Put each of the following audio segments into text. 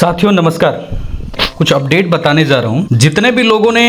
साथियों नमस्कार। कुछ अपडेट बताने जा रहा हूं। जितने भी लोगों ने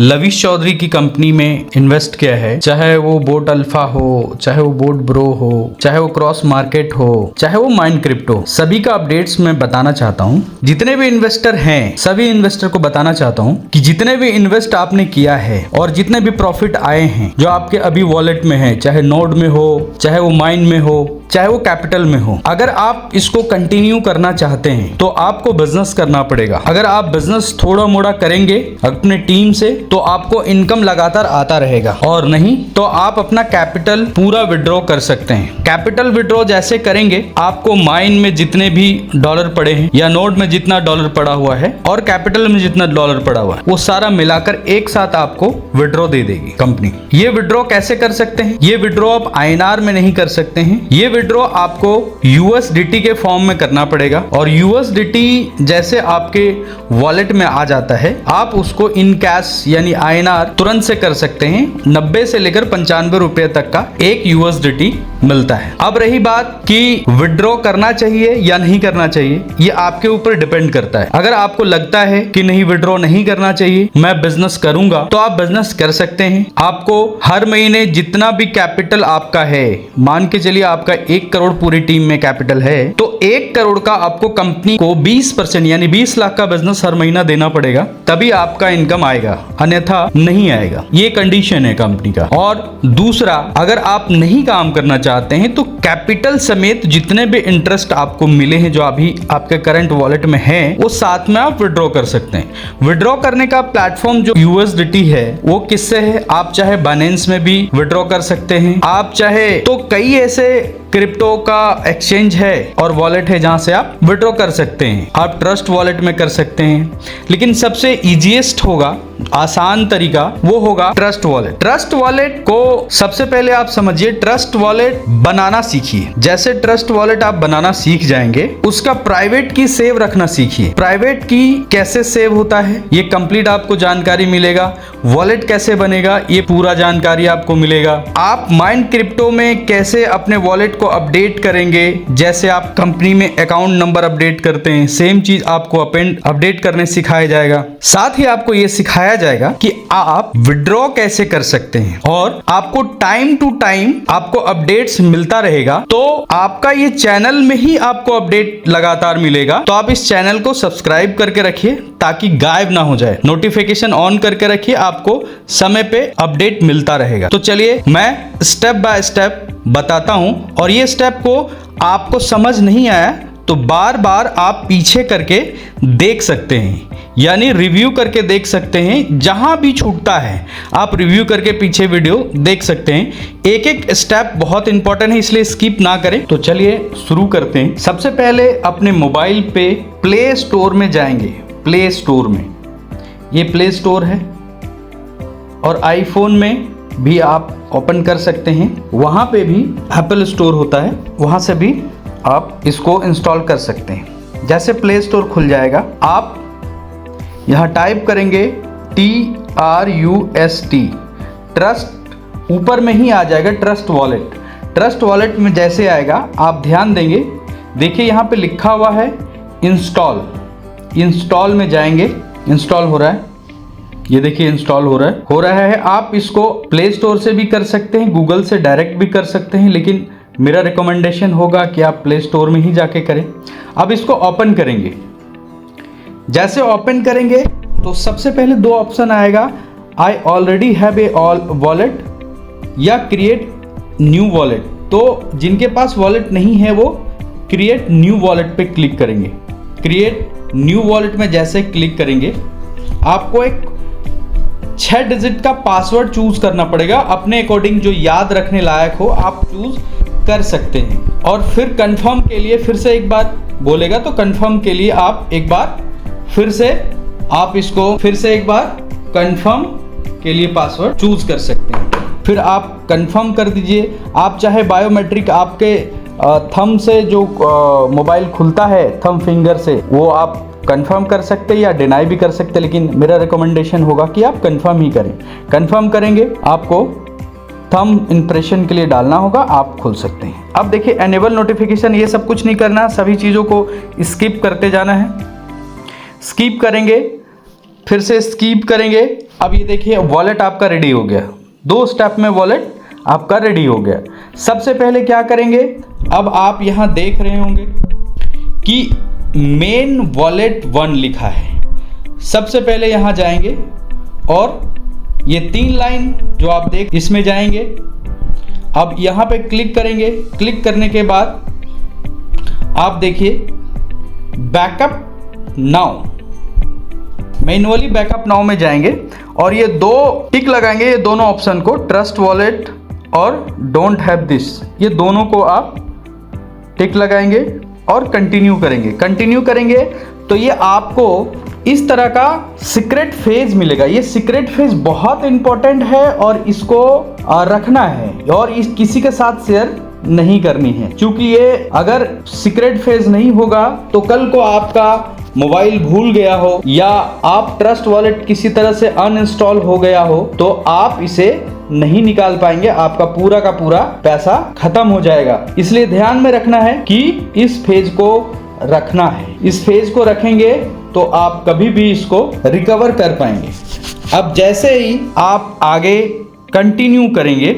लविश चौधरी की कंपनी में इन्वेस्ट किया है, चाहे वो बोट अल्फा हो, चाहे वो बोट ब्रो हो, चाहे वो क्रॉस मार्केट हो, चाहे वो माइंड क्रिप्टो, सभी का अपडेट्स मैं बताना चाहता हूं। जितने भी इन्वेस्टर हैं सभी इन्वेस्टर को बताना चाहता हूं कि जितने भी इन्वेस्ट आपने किया है और जितने भी प्रॉफिट आए हैं जो आपके अभी वॉलेट में है, चाहे नोड में हो, चाहे वो माइंड में हो, चाहे वो कैपिटल में हो, अगर आप इसको कंटिन्यू करना चाहते हैं तो आपको बिजनेस करना पड़ेगा। अगर आप बिजनेस थोड़ा मोड़ा करेंगे अपने टीम से तो आपको इनकम लगातार आता रहेगा, और नहीं तो आप अपना कैपिटल पूरा विड्रॉ कर सकते हैं। कैपिटल विड्रॉ जैसे करेंगे, आपको माइंड में जितने भी डॉलर पड़े हैं या नोड में जितना डॉलर पड़ा हुआ है और कैपिटल में जितना डॉलर पड़ा हुआ है वो सारा मिलाकर एक साथ आपको विड्रॉ दे देगी कंपनी। ये विड्रॉ कैसे कर सकते हैं? ये विड्रॉ आप INR में नहीं कर सकते हैं। ये विड्रॉ आपको USDT के फॉर्म में करना पड़ेगा, और USDT जैसे आपके वॉलेट में आ जाता है आप उसको इन कैश यानी INR तुरंत से कर सकते हैं। 90 से लेकर 95 रुपए तक का एक USDT मिलता है। अब रही बात कि विड्रॉ करना चाहिए या नहीं करना चाहिए, ये आपके ऊपर डिपेंड करता है। अगर आपको लगता है कि नहीं विड्रॉ नहीं करना चाहिए, मैं बिजनेस करूंगा, तो आप बिजनेस कर सकते हैं। आपको हर महीने जितना भी कैपिटल आपका है, मान के चलिए आपका 1 करोड़ पूरी टीम में कैपिटल है, तो 1 करोड़ का आपको कंपनी को 20% यानी 20 लाख का बिजनेस हर महीना देना पड़ेगा, तभी आपका इनकम आएगा, अन्यथा नहीं आएगा। ये कंडीशन है कंपनी का। और दूसरा, अगर आप नहीं काम करना चाहते हैं तो कैपिटल समेत जितने भी इंटरेस्ट आपको मिले हैं जो अभी आपके करंट वॉलेट में है वो साथ में आप विड्रॉ कर सकते हैं। विड्रॉ करने का प्लेटफॉर्म जो USDT है वो किससे है? आप चाहे बाइनेंस में भी विड्रॉ कर सकते हैं, आप चाहे तो कई ऐसे क्रिप्टो का एक्सचेंज है और वॉलेट है जहां से आप विड्रॉ कर सकते हैं। आप ट्रस्ट वॉलेट में कर सकते हैं, लेकिन सबसे इजीएस्ट होगा, आसान तरीका वो होगा ट्रस्ट वॉलेट। ट्रस्ट वॉलेट को सबसे पहले आप समझिए, ट्रस्ट वॉलेट बनाना सीखिए। जैसे ट्रस्ट वॉलेट आप बनाना सीख जाएंगे, उसका प्राइवेट की सेव रखना सीखिए। प्राइवेट की कैसे सेव होता है ये कंप्लीट आपको जानकारी मिलेगा। वॉलेट कैसे बनेगा ये पूरा जानकारी आपको मिलेगा। आप माइंड क्रिप्टो में कैसे अपने वॉलेट को अपडेट करेंगे, जैसे आप कंपनी में अकाउंट नंबर अपडेट करते हैं, सेम चीज आपको अपडेट करने सिखाया जाएगा। साथ ही आपको यह सिखाया जाएगा कि आप विड्रॉ कैसे कर सकते हैं, और आपको टाइम टू टाइम आपको अपडेट्स मिलता रहेगा। तो आपका ये चैनल में ही आपको अपडेट लगातार मिलेगा, तो आप इस चैनल को सब्सक्राइब करके रखिए ताकि गायब ना हो जाए। नोटिफिकेशन ऑन करके रखिए, आपको समय पे अपडेट मिलता रहेगा। तो चलिए मैं स्टेप बाय स्टेप बताता हूं, और ये स्टेप को आपको समझ नहीं आया तो बार बार आप पीछे करके देख सकते हैं, यानी रिव्यू करके देख सकते हैं। जहां भी छूटता है आप रिव्यू करके पीछे वीडियो देख सकते हैं। एक एक स्टेप बहुत इंपॉर्टेंट है, इसलिए स्किप ना करें। तो चलिए शुरू करते हैं। सबसे पहले अपने मोबाइल पे प्ले स्टोर में जाएंगे। प्ले स्टोर में, ये प्ले स्टोर है, और आईफोन में भी आप ओपन कर सकते हैं। वहां पे भी एप्पल स्टोर होता है, वहां से भी आप इसको इंस्टॉल कर सकते हैं। जैसे प्ले स्टोर खुल जाएगा, आप यहाँ टाइप करेंगे TRUST, ट्रस्ट, ऊपर में ही आ जाएगा ट्रस्ट वॉलेट। ट्रस्ट वॉलेट में जैसे आएगा आप ध्यान देंगे, देखिए यहाँ पे लिखा हुआ है इंस्टॉल। इंस्टॉल में जाएंगे, इंस्टॉल हो रहा है, ये देखिए इंस्टॉल हो रहा है। आप इसको प्ले स्टोर से भी कर सकते हैं, गूगल से डायरेक्ट भी कर सकते हैं, लेकिन मेरा रिकमेंडेशन होगा कि आप प्ले स्टोर में ही जाके करें। अब इसको ओपन करेंगे। जैसे ओपन करेंगे तो सबसे पहले 2 ऑप्शन आएगा, I already have a wallet या क्रिएट न्यू वॉलेट। तो जिनके पास वॉलेट नहीं है वो क्रिएट न्यू वॉलेट पे क्लिक करेंगे। क्रिएट न्यू वॉलेट में जैसे क्लिक करेंगे, आपको एक 6 डिजिट का पासवर्ड चूज करना पड़ेगा। अपने अकॉर्डिंग जो याद रखने लायक हो आप चूज कर सकते हैं। और फिर कंफर्म के लिए फिर से एक बार बोलेगा, तो कंफर्म के लिए आप एक बार फिर से आप इसको फिर से एक बार कंफर्म के लिए पासवर्ड चूज कर सकते हैं। फिर आप कंफर्म कर दीजिए। आप चाहे बायोमेट्रिक आपके थंब से जो मोबाइल खुलता है थंब फिंगर से, वो आप कंफर्म कर सकते हैं या डिनाई भी कर सकते हैं, लेकिन मेरा रिकमेंडेशन होगा कि आप कंफर्म ही करें। कंफर्म करेंगे, आपको थंब इंप्रेशन के लिए डालना होगा, आप खोल सकते हैं। अब देखिए एनेबल नोटिफिकेशन, ये सब कुछ नहीं करना, सभी चीज़ों को स्किप करते जाना है। स्किप करेंगे, फिर से स्किप करेंगे। अब ये देखिए वॉलेट आपका रेडी हो गया, 2 स्टेप में वॉलेट आपका रेडी हो गया। सबसे पहले क्या करेंगे, अब आप यहाँ देख रहे होंगे कि मेन वॉलेट 1 लिखा है। सबसे पहले यहाँ जाएंगे और ये 3 लाइन जो आप देख इसमें जाएंगे। अब यहाँ पे क्लिक करेंगे। क्लिक करने के बाद आप देखिए backup now, manually backup now में जाएंगे और ये 2 टिक लगाएंगे, ये दोनों ऑप्शन को, ट्रस्ट वॉलेट और डोंट हैव दिस, ये दोनों को आप टिक लगाएंगे और कंटिन्यू करेंगे। कंटिन्यू करेंगे तो ये आपको इस तरह का सीक्रेट फेज मिलेगा। ये सीक्रेट फेज बहुत इंपॉर्टेंट है और इसको रखना है और इस किसी के साथ शेयर नहीं करनी है, क्योंकि ये अगर सीक्रेट फेज नहीं होगा तो कल को आपका मोबाइल भूल गया हो या आप ट्रस्ट वॉलेट किसी तरह से अनइंस्टॉल हो गया हो तो आप इसे नहीं निकाल पाएंगे, आपका पूरा का पूरा पैसा खत्म हो जाएगा। इसलिए ध्यान में रखना है कि इस फेज को रखना है। इस फेज को रखेंगे तो आप कभी भी इसको रिकवर कर पाएंगे। अब जैसे ही आप आगे कंटिन्यू करेंगे,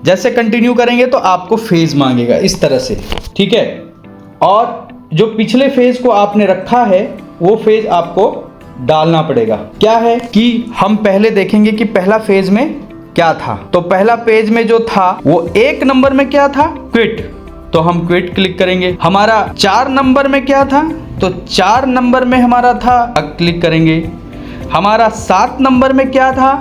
जैसे कंटिन्यू करेंगे तो आपको फेज मांगेगा इस तरह से, ठीक है। और जो पिछले फेज को आपने रखा है वो फेज आपको डालना पड़ेगा। क्या है कि हम पहले देखेंगे कि पहला फेज में क्या था। तो पहला पेज में जो था वो 1 नंबर में क्या था, क्विट, तो हम क्विट क्लिक करेंगे। हमारा 4 नंबर में क्या था, तो 4 नंबर में हमारा था, क्लिक करेंगे। हमारा 7 नंबर में क्या था,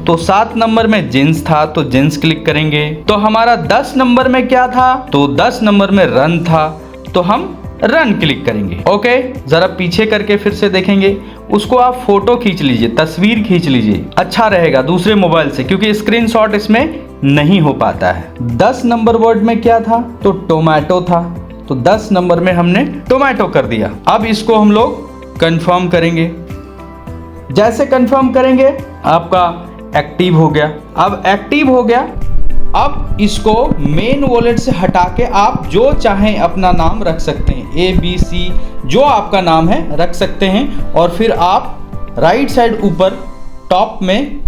तो 7 नंबर में जींस था, तो जींस क्लिक करेंगे। तो हमारा 10 नंबर में क्या था, तो 10 नंबर में रन था, तो हम रन क्लिक करेंगे। ओके, जरा पीछे करके फिर से देखेंगे। उसको आप फोटो खींच लीजिए, तस्वीर खींच लीजिए, अच्छा रहेगा दूसरे मोबाइल से, क्योंकि स्क्रीनशॉट इसमें नहीं हो पाता है। 10 नंबर वर्ड में क्या था, तो टोमेटो था, तो 10 नंबर में हमने टोमेटो कर दिया। अब इसको हम लोग कंफर्म करेंगे। जैसे कंफर्म करेंगे आपका एक्टिव हो गया। अब एक्टिव हो गया, अब इसको मेन वॉलेट से हटा के आप जो चाहें अपना नाम रख सकते हैं, ABC जो आपका नाम है रख सकते हैं। और फिर आप राइट साइड ऊपर टॉप में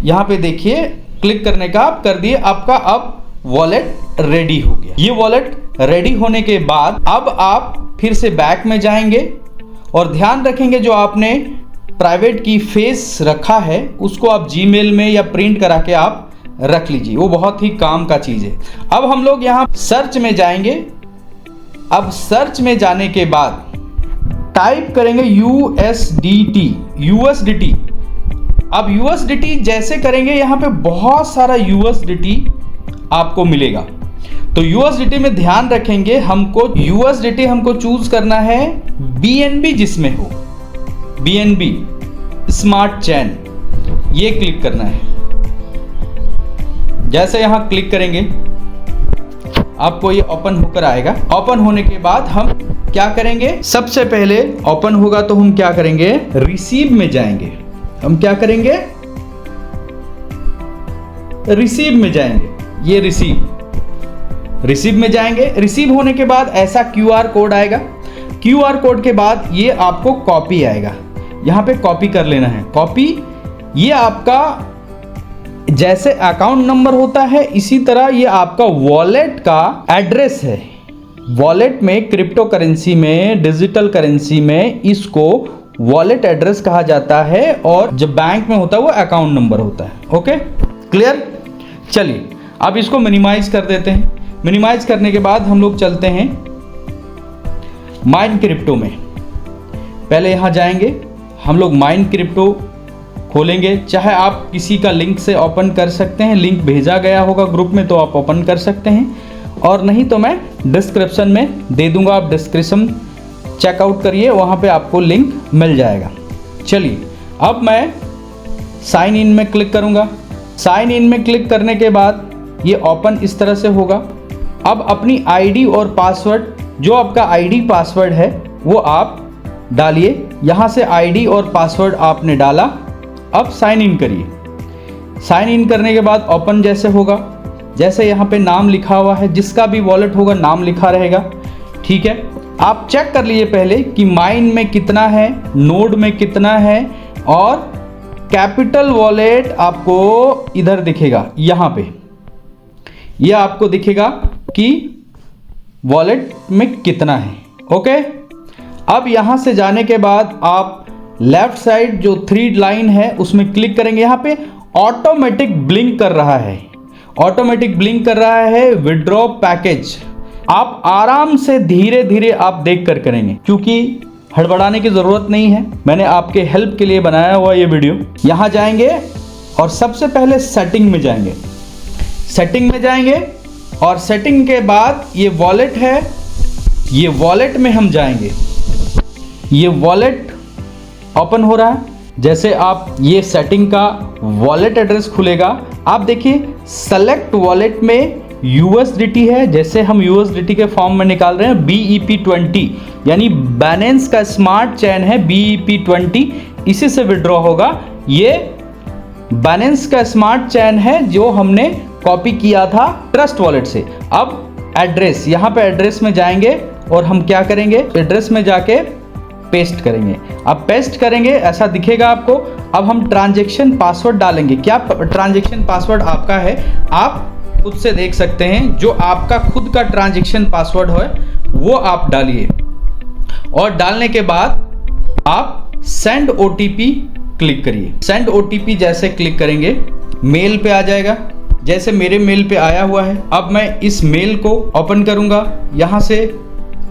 यहाँ पे देखिए क्लिक करने का आप कर दिए, आपका अब वॉलेट रेडी हो गया। ये वॉलेट रेडी होने के बाद अब आप फिर से बैक में जाएंगे और ध्यान रखेंगे जो आपने प्राइवेट की फेस रखा है उसको आप जीमेल में या प्रिंट करा के आप रख लीजिए, वो बहुत ही काम का चीज है। अब हम लोग यहाँ सर्च में जाएंगे। अब सर्च में जाने के बाद टाइप करेंगे USDT। अब USDT जैसे करेंगे यहाँ पे बहुत सारा USDT आपको मिलेगा। तो USDT में ध्यान रखेंगे, हमको USDT हमको चूज करना है BNB जिसमें हो, BNB स्मार्ट चेन, ये क्लिक करना है। जैसे यहाँ क्लिक करेंगे आपको ये ओपन होकर आएगा। ओपन होने के बाद हम क्या करेंगे, सबसे पहले ओपन होगा तो हम क्या करेंगे, रिसीव में जाएंगे। हम क्या करेंगे, रिसीव में जाएंगे। ये रिसीव में जाएंगे। रिसीव होने के बाद ऐसा QR कोड आएगा। QR कोड के बाद ये आपको कॉपी आएगा, यहाँ पे कॉपी कर लेना है। कॉपी, ये आपका जैसे अकाउंट नंबर होता है इसी तरह ये आपका वॉलेट का एड्रेस है। वॉलेट में, क्रिप्टो करेंसी में, डिजिटल करेंसी में इसको वॉलेट एड्रेस कहा जाता है और जब बैंक में होता है वो अकाउंट नंबर होता है। Okay, clear. चलिए अब इसको मिनिमाइज कर देते हैं। मिनिमाइज करने के बाद हम लोग चलते हैं माइन क्रिप्टो में। पहले यहाँ जाएंगे, हम लोग माइन क्रिप्टो खोलेंगे। चाहे आप किसी का लिंक से ओपन कर सकते हैं, लिंक भेजा गया होगा ग्रुप में तो आप ओपन कर सकते हैं, और नहीं तो मैं डिस्क्रिप्शन में दे दूंगा, आप डिस्क्रिप्शन चेकआउट करिए, वहाँ पे आपको लिंक मिल जाएगा। चलिए अब मैं साइन इन में क्लिक करूँगा। साइन इन में क्लिक करने के बाद ये ओपन इस तरह से होगा। अब अपनी ID और पासवर्ड, जो आपका ID पासवर्ड है वो आप डालिए। यहाँ से ID और पासवर्ड आपने डाला, अब साइन इन करिए। साइन इन करने के बाद ओपन जैसे होगा, जैसे यहाँ पे नाम लिखा हुआ है, जिसका भी वॉलेट होगा नाम लिखा रहेगा, ठीक है। आप चेक कर लीजिए पहले कि माइन में कितना है, नोड में कितना है, और कैपिटल वॉलेट आपको इधर दिखेगा, यहाँ पे यह आपको दिखेगा कि वॉलेट में कितना है। ओके, अब यहां से जाने के बाद आप लेफ्ट साइड जो 3 लाइन है उसमें क्लिक करेंगे। यहां पे ऑटोमेटिक ब्लिंक कर रहा है, ऑटोमेटिक ब्लिंक कर रहा है विड्रॉ पैकेज। आप आराम से धीरे धीरे आप देख कर करेंगे, क्योंकि हड़बड़ाने की जरूरत नहीं है। मैंने आपके हेल्प के लिए बनाया हुआ ये वीडियो। यहां जाएंगे और सबसे पहले सेटिंग में जाएंगे, सेटिंग में जाएंगे और सेटिंग के बाद ये वॉलेट है, ये वॉलेट में हम जाएंगे। ये वॉलेट ओपन हो रहा है। जैसे आप ये सेटिंग का वॉलेट एड्रेस खुलेगा, आप देखिए सेलेक्ट वॉलेट में USDT है। जैसे हम USDT के फॉर्म में निकाल रहे हैं BEP20, यानी बैलेंस का स्मार्ट चेन है BEP20, इसी से विड्रॉ होगा। ये बैलेंस का स्मार्ट चेन है जो हमने कॉपी किया था ट्रस्ट वॉलेट से। अब एड्रेस, यहाँ पे एड्रेस में जाएंगे और हम क्या करेंगे, एड्रेस में जाके पेस्ट करेंगे। अब पेस्ट करेंगे ऐसा दिखेगा आपको। अब हम ट्रांजैक्शन पासवर्ड डालेंगे। क्या ट्रांजैक्शन पासवर्ड आपका है, आप खुद से देख सकते हैं। जो आपका खुद का ट्रांजैक्शन पासवर्ड है वो आप डालिए, और डालने के बाद आप सेंड OTP क्लिक करिए। सेंड OTP जैसे क्लिक करेंगे मेल पे आ जाएगा, जैसे मेरे मेल पे आया हुआ है। अब मैं इस मेल को ओपन करूंगा, यहाँ से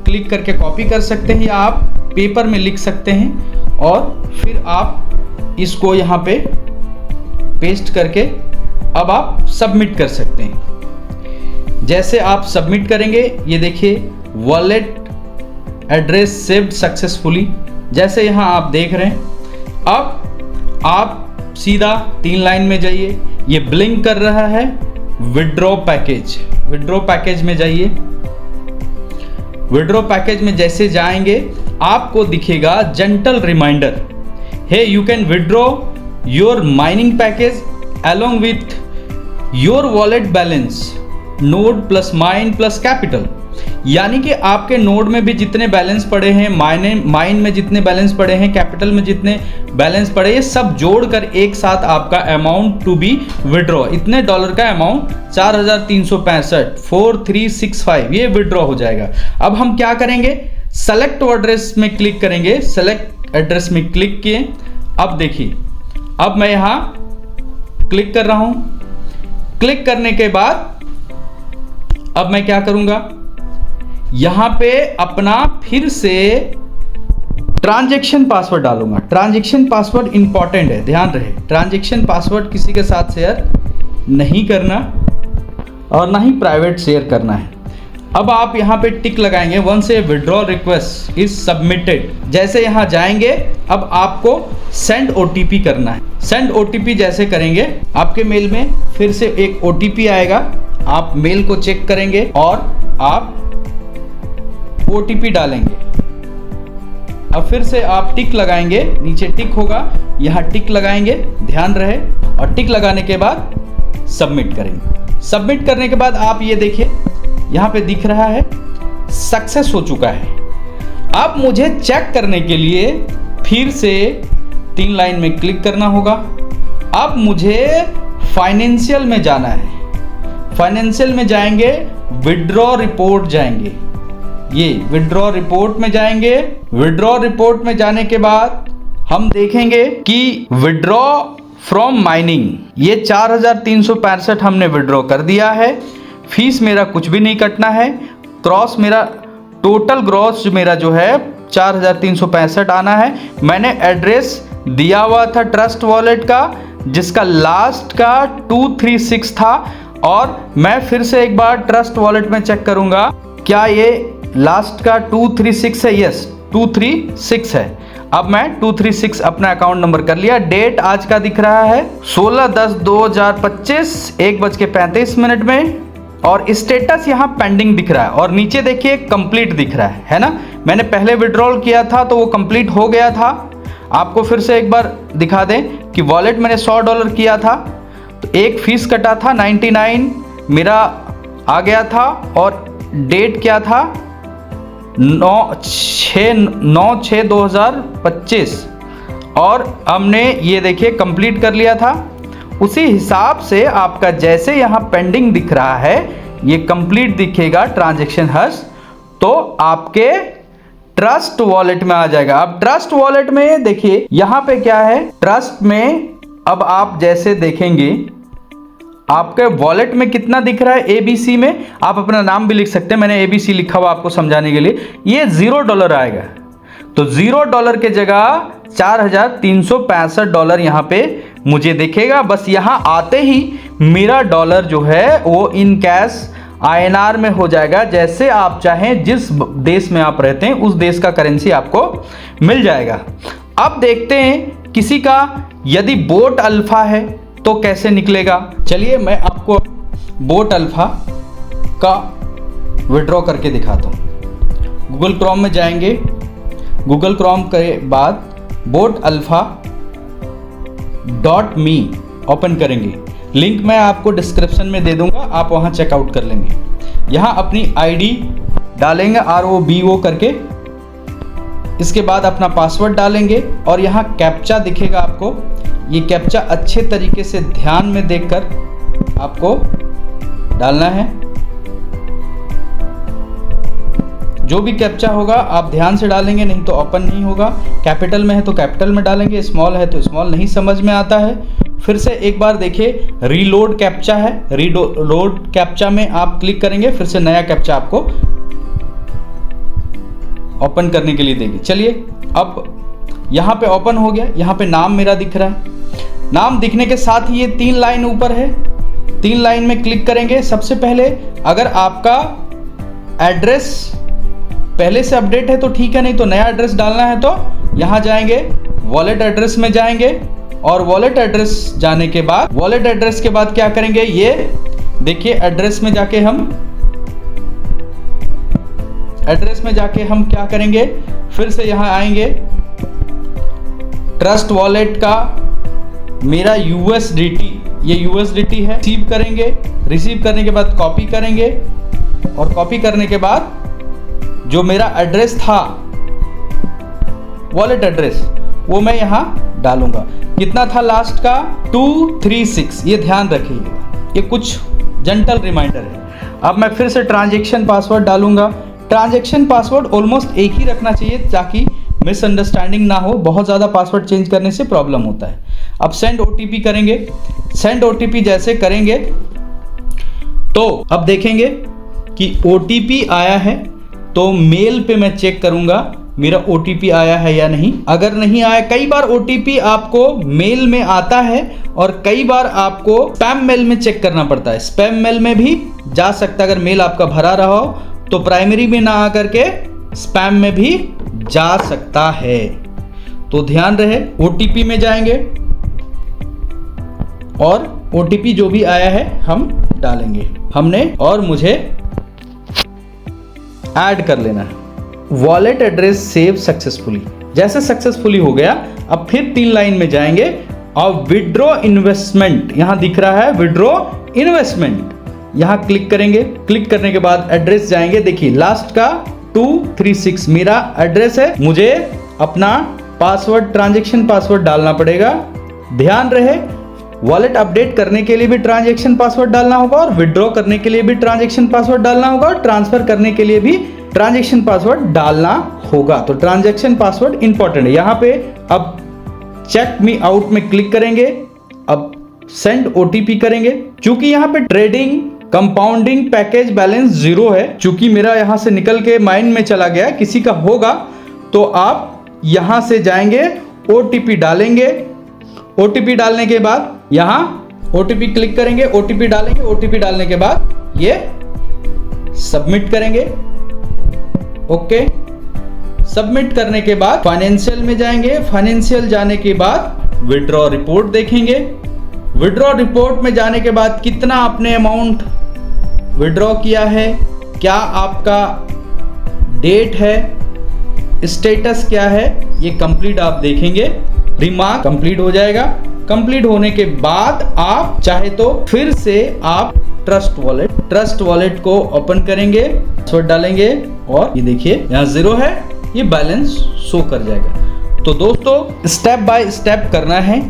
क्लिक करके कॉपी कर सकते हैं या आप पेपर में लिख सकते हैं, और फिर आप इसको यहाँ पे पेस्ट करके अब आप सबमिट कर सकते हैं। जैसे आप सबमिट करेंगे, ये देखिए वॉलेट एड्रेस सेव्ड सक्सेसफुली, जैसे यहाँ आप देख रहे हैं। अब आप सीधा 3 लाइन में जाइए, ये ब्लिंक कर रहा है विड्रॉ पैकेज। विड्रॉ पैकेज में जाइए। विड्रॉ पैकेज में जैसे जाएंगे आपको दिखेगा gentle reminder, hey you can withdraw your mining package along with your wallet balance node plus mine plus capital। यानी कि आपके नोड में भी जितने बैलेंस पड़े हैं, माइन में जितने बैलेंस पड़े हैं, कैपिटल में जितने बैलेंस पड़े, ये सब जोड़कर एक साथ आपका अमाउंट टू बी विड्रॉ, इतने डॉलर का अमाउंट 4365 ये विड्रॉ हो जाएगा। अब हम क्या करेंगे, सेलेक्ट एड्रेस में क्लिक करेंगे। सेलेक्ट एड्रेस में क्लिक किए। अब देखिए, अब मैं यहां क्लिक कर रहा हूं। क्लिक करने के बाद अब मैं क्या करूंगा, यहां पे अपना फिर से ट्रांजैक्शन पासवर्ड डालूंगा। ट्रांजैक्शन पासवर्ड इंपॉर्टेंट है, ध्यान रहे। ट्रांजैक्शन पासवर्ड किसी के साथ शेयर नहीं करना और ना ही प्राइवेट शेयर करना है। अब आप यहां पे टिक लगाएंगे, once a withdraw request is submitted. जैसे यहां जाएंगे, अब आपको सेंड OTP करना है। सेंड OTP जैसे करेंगे, आपके मेल में फिर से एक OTP आएगा। आप मेल को चेक करेंगे और आप OTP डालेंगे। अब फिर से आप टिक लगाएंगे, नीचे टिक होगा, यहाँ टिक लगाएंगे, ध्यान रहे। और टिक लगाने के बाद सबमिट करेंगे। सबमिट करने के बाद आप ये देखिए, यहाँ पे दिख रहा है सक्सेस हो चुका है। अब मुझे चेक करने के लिए फिर से 3 लाइन में क्लिक करना होगा। अब मुझे फाइनेंशियल में जाना है। फाइनेंशियल में जाएंगे, विड्रॉ रिपोर्ट जाएंगे। ये विड्रॉ रिपोर्ट में जाएंगे। विड्रॉ रिपोर्ट में जाने के बाद हम देखेंगे कि विड्रॉ फ्रॉम माइनिंग, ये 4365 हमने विड्रॉ कर दिया है। फीस मेरा कुछ भी नहीं कटना है। क्रॉस मेरा टोटल ग्रॉस मेरा जो है 4365 आना है। मैंने एड्रेस दिया हुआ था ट्रस्ट वॉलेट का, जिसका लास्ट का 236 था। और मैं फिर से एक बार ट्रस्ट वॉलेट में चेक करूंगा, क्या ये लास्ट का 236 है? यस, 236 है। अब मैं 236 अपना अकाउंट नंबर कर लिया। डेट आज का दिख रहा है 16/10/2025 1:35 में, और स्टेटस यहाँ पेंडिंग दिख रहा है। और नीचे देखिए कंप्लीट दिख रहा है ना। मैंने पहले विड्रॉल किया था तो वो कंप्लीट हो गया था। आपको फिर से एक बार दिखा दें कि वॉलेट मैंने $100 किया था, तो एक फीस कटा था 99 मेरा आ गया था। और डेट क्या था 9/6/2025 और हमने ये देखिए कंप्लीट कर लिया था। उसी हिसाब से आपका जैसे यहाँ पेंडिंग दिख रहा है ये कंप्लीट दिखेगा ट्रांजैक्शन हर्ष, तो आपके ट्रस्ट वॉलेट में आ जाएगा। अब ट्रस्ट वॉलेट में देखिए यहाँ पे क्या है, ट्रस्ट में अब आप जैसे देखेंगे आपके वॉलेट में कितना दिख रहा है, ABC में आप अपना नाम भी लिख सकते हैं, मैंने ABC लिखा हुआ आपको समझाने के लिए। ये $0 आएगा, तो $0 के जगह $4,365 यहाँ पे मुझे दिखेगा। बस यहाँ आते ही मेरा डॉलर जो है वो इन कैश INR में हो जाएगा। जैसे आप चाहें जिस देश में आप रहते हैं उस देश का करेंसी आपको मिल जाएगा। अब देखते हैं किसी का यदि बोट अल्फा है तो कैसे निकलेगा। चलिए मैं आपको बोट अल्फा का विड्रॉ करके दिखाता हूँ। गूगल क्रोम में जाएंगे, गूगल क्रोम के बाद botalpha.me ओपन करेंगे। लिंक मैं आपको डिस्क्रिप्शन में दे दूंगा, आप वहां चेकआउट कर लेंगे। यहाँ अपनी ID डालेंगे ROBO करके, इसके बाद अपना पासवर्ड डालेंगे और यहाँ कैप्चा दिखेगा आपको। ये कैप्चा अच्छे तरीके से ध्यान में देखकर आपको डालना है। जो भी कैप्चा होगा आप ध्यान से डालेंगे, नहीं तो ओपन नहीं होगा। कैपिटल में है तो कैपिटल में डालेंगे, स्मॉल है तो स्मॉल, नहीं समझ में आता है फिर से एक बार देखिए रीलोड कैप्चा है, रीलोड कैप्चा में आप क्लिक करेंगे, फिर से नया कैप्चा आपको ओपन करने के लिए देगी। चलिए अब यहाँ पे ओपन हो गया, यहाँ पे नाम मेरा दिख रहा है। नाम दिखने के साथ ही ये 3 लाइन ऊपर है, 3 लाइन में क्लिक करेंगे। सबसे पहले अगर आपका एड्रेस पहले से अपडेट है तो ठीक है, नहीं तो नया एड्रेस डालना है तो यहाँ जाएंगे, वॉलेट एड्रेस में जाएंगे और वॉलेट एड्रेस जाने के बाद वॉलेट एड्रेस के बाद क्या करेंगे, ये देखिए एड्रेस में जाके हम क्या करेंगे, फिर से यहाँ आएंगे। ट्रस्ट वॉलेट का मेरा USDT, ये USDT है, रिसीव करेंगे। रिसीव करने के बाद कॉपी करेंगे और कॉपी करने के बाद जो मेरा एड्रेस था वॉलेट एड्रेस वो मैं यहाँ डालूंगा। कितना था लास्ट का 236, ये ध्यान रखिएगा, ये कुछ जेंटल रिमाइंडर है। अब मैं फिर से ट्रांजैक्शन पासवर्ड डालूंगा। ट्रांजैक्शन पासवर्ड ऑलमोस्ट एक ही रखना चाहिए ताकि मिसअंडरस्टैंडिंग ना हो, बहुत ज़्यादा पासवर्ड चेंज करने से प्रॉब्लम होता है। अब सेंड OTP करेंगे। सेंड OTP जैसे करेंगे तो अब देखेंगे कि OTP आया है, तो मेल पे मैं चेक करूंगा मेरा OTP आया है या नहीं। अगर नहीं आया, कई बार OTP आपको मेल में आता है और कई बार आपको स्पैम मेल में चेक करना पड़ता है। स्पैम मेल में भी जा सकता है, अगर मेल आपका भरा रहा हो तो प्राइमरी में ना आकर के स्पैम में भी जा सकता है, तो ध्यान रहे। OTP में जाएंगे और OTP जो भी आया है हम डालेंगे हमने, और मुझे ऐड कर लेना है। वॉलेट एड्रेस सेव सक्सेसफुली, जैसे सक्सेसफुली हो गया, अब फिर 3 लाइन में जाएंगे और विड्रॉ इन्वेस्टमेंट यहाँ दिख रहा है, विड्रॉ इन्वेस्टमेंट यहाँ क्लिक करेंगे। क्लिक करने के बाद एड्रेस जाएंगे, देखिए लास्ट का 236 मेरा एड्रेस है। मुझे अपना पासवर्ड, ट्रांजैक्शन पासवर्ड डालना पड़ेगा। ध्यान रहे वॉलेट अपडेट करने के लिए भी ट्रांजैक्शन पासवर्ड डालना होगा और विड्रॉ करने के लिए भी ट्रांजैक्शन पासवर्ड डालना होगा और ट्रांसफर करने के लिए भी ट्रांजैक्शन पासवर्ड डालना होगा। तो ट्रांजैक्शन पासवर्ड इंपॉर्टेंट है। यहाँ पे अब चेक मी आउट में क्लिक करेंगे, अब सेंड OTP करेंगे। चूंकि यहाँ पे ट्रेडिंग कंपाउंडिंग पैकेज बैलेंस 0 है, चूंकि मेरा यहाँ से निकल के माइंड में चला गया, किसी का होगा तो आप यहाँ से जाएंगे, OTP डालेंगे। OTP डालने के बाद यहाँ OTP क्लिक करेंगे, OTP डालेंगे। OTP डालने के बाद ये सबमिट करेंगे। ओके, सबमिट करने के बाद फाइनेंशियल में जाएंगे। फाइनेंशियल जाने के बाद विड्रॉ रिपोर्ट देखेंगे। विड्रॉ रिपोर्ट में जाने के बाद कितना आपने अमाउंट विड्रॉ किया है, क्या आपका डेट है, स्टेटस क्या है, ये कंप्लीट आप देखेंगे। रिमार्क कंप्लीट हो जाएगा। कंप्लीट होने के बाद आप चाहे तो फिर से आप ट्रस्ट वॉलेट। ट्रस्ट वॉलेट को ओपन करेंगे, पासवर्ड डालेंगे और ये देखिए यहाँ 0 है, ये बैलेंस शो कर जाएगा। तो दोस्तों स्टेप बाय स्टेप करना है,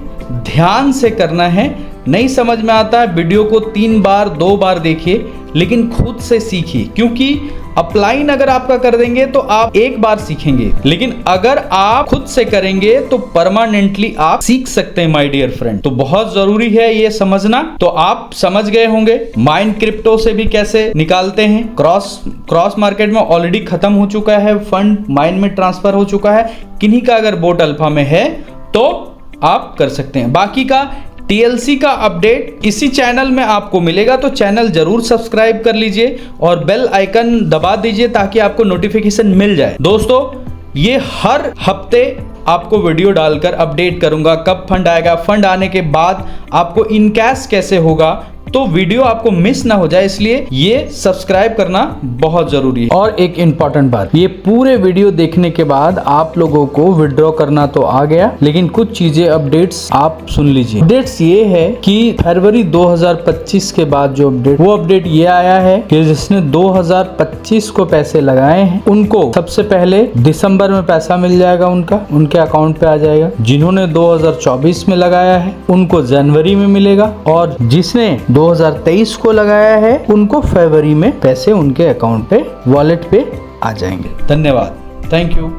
ध्यान से करना है। नहीं समझ में आता है वीडियो को 3 बार 2 बार देखिए, लेकिन खुद से सीखिए, क्योंकि अप्लाइन अगर आपका कर देंगे तो आप एक बार सीखेंगे, लेकिन अगर आप खुद से करेंगे तो परमानेंटली आप सीख सकते हैं माय डियर फ्रेंड। तो बहुत जरूरी है ये समझना। तो आप समझ गए होंगे माइन क्रिप्टो से भी कैसे निकालते हैं। क्रॉस मार्केट में ऑलरेडी खत्म हो चुका है, फंड माइन में ट्रांसफर हो चुका है। किन्हीं का अगर बोट अल्फा में है तो आप कर सकते हैं। बाकी का TLC का अपडेट इसी चैनल में आपको मिलेगा, तो चैनल जरूर सब्सक्राइब कर लीजिए और बेल आइकन दबा दीजिए ताकि आपको नोटिफिकेशन मिल जाए। दोस्तों ये हर हफ्ते आपको वीडियो डालकर अपडेट करूंगा कब फंड आएगा, फंड आने के बाद आपको इन कैश कैसे होगा, तो वीडियो आपको मिस ना हो जाए, इसलिए ये सब्सक्राइब करना बहुत जरूरी है। और एक इंपॉर्टेंट बात, ये पूरे वीडियो देखने के बाद आप लोगों को विड्रॉ करना तो आ गया, लेकिन कुछ चीजें अपडेट्स आप सुन लीजिए। अपडेट्स ये है कि फरवरी 2025 के बाद जो अपडेट, वो अपडेट ये आया है कि जिसने 2025 को पैसे लगाए हैं उनको सबसे पहले दिसंबर में पैसा मिल जाएगा, उनके अकाउंट पे आ जाएगा। जिन्होंने 2024 में लगाया है उनको जनवरी में मिलेगा, और जिसने 2023 को लगाया है उनको फरवरी में पैसे उनके अकाउंट पे, वॉलेट पे आ जाएंगे। धन्यवाद, थैंक यू।